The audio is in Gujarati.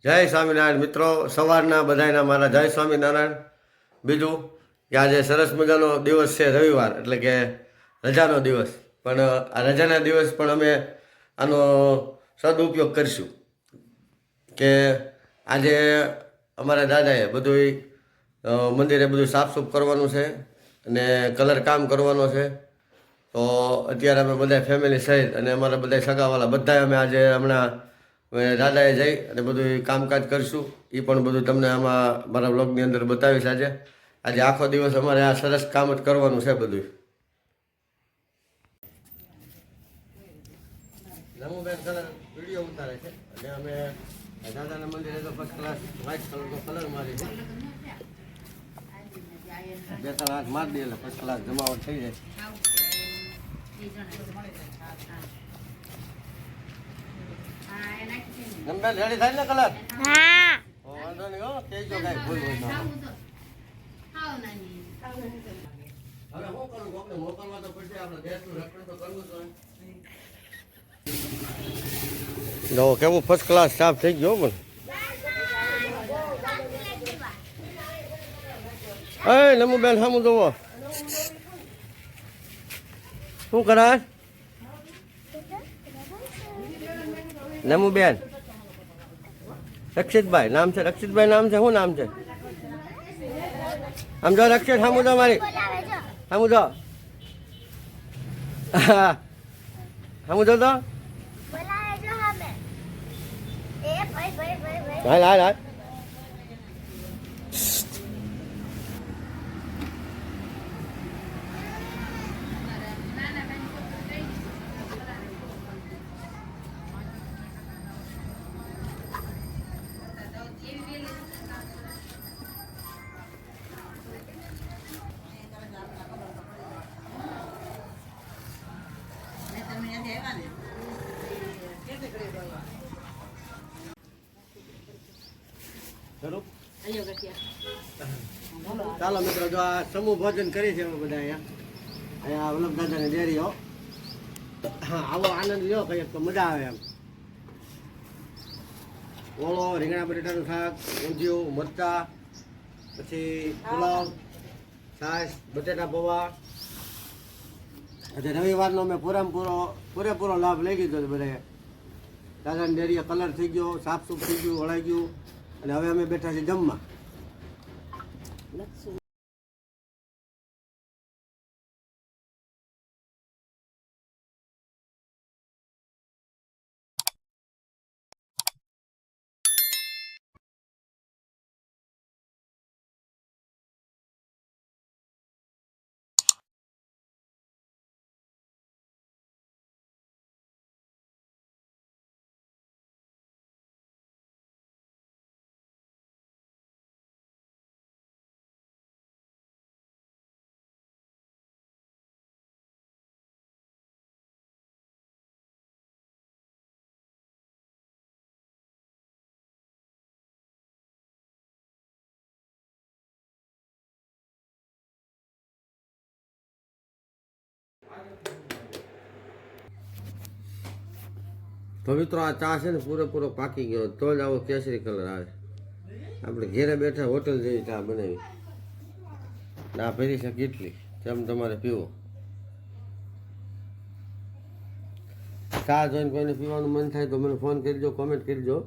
જય સ્વામિનારાયણ મિત્રો, સવારના બધાના મારા જય સ્વામિનારાયણ. બીજું કે આજે સરસ મજાનો દિવસ છે, રવિવાર એટલે કે રજાનો દિવસ. પણ આ રજાના દિવસ પણ અમે આનો સદુપયોગ કરીશું કે આજે અમારા દાદાએ બધું મંદિરે બધું સાફસૂફ કરવાનું છે અને કલર કામ કરવાનો છે. તો અત્યારે અમે બધા ફેમિલી સહિત અને અમારા બધા સગાવાલા બધા અમે આજે હમણાં દાદાએ જઈ અને બધું કામકાજ કરીશું. એ પણ બધું તમને આમાં મારા વ્લોગની અંદર બતાવીશ. આજે આખો દિવસ અમારે આ સરસ કામ જ કરવાનું છે બધું. રમુબેન કલર વિડીયો ઉતારે છે અને અમે દાદાના મંદિરે તો ફર્સ્ટ ક્લાસ વ્હાઇટ કલરનો કલર મારી છે. 2-3 હાથ મારી દે એટલે ફર્સ્ટ ક્લાસ જમાવટ થઈ જાય. નંબર રેડી થાય ને કલર? હા. વાંધો નહીં હો, કહેજો કાંઈ ભૂલ હોય તો. હવે શું કરું, કોકને મોકલવા તો પડશે, આપણે દેશનું રક્ષણ તો કરવું જોઈએ. જો કેવું ફર્સ્ટ ક્લાસ સાફ થઈ ગયો પણ. એ નમુબેન સામું જોવો શું કરાય? નમુબેન, રક્ષિતભાઈ નામ છે. રક્ષિતભાઈ નામ છે. શું નામ છે? આમ જો રક્ષિત સામું જો મારી સામું જો. સામું જો તો હાલ હાલ હાલ. ચાલો મિત્રો, જો આ સમૂહ ભોજન કરી છે બધા અહીંયા વલ્લભ દાદાની ડેરીઓ. હા, આવો આનંદ લ્યો કઈ તો મજા આવે એમ. ઓળો, રીંગણા બટેટાનું શાક, ઊંધિયું, મરચા, પછી પુલાવ, છાશ, બટેટા પૌવા. આજે રવિવારનો મેં પૂરેપૂરો લાભ લઈ લીધો છે બધાએ. દાદાની ડેરીએ કલર થઈ ગયો, સાફસૂફ થઈ ગયું, વળાઈ ગયું અને હવે અમે બેઠા છીએ જમવા. તો મિત્રો, આ ચા છે ને પૂરેપૂરો પાકી ગયો તો જ આવો કેસરી કલર આવે. આપણે ઘેરે બેઠા હોટલ જેવી ચા બનાવી ના ફેરી છે કેટલી તેમ તમારે પીવો. ચા જોઈને કોઈને પીવાનું મન થાય તો મને ફોન કરજો, કોમેન્ટ કરજો.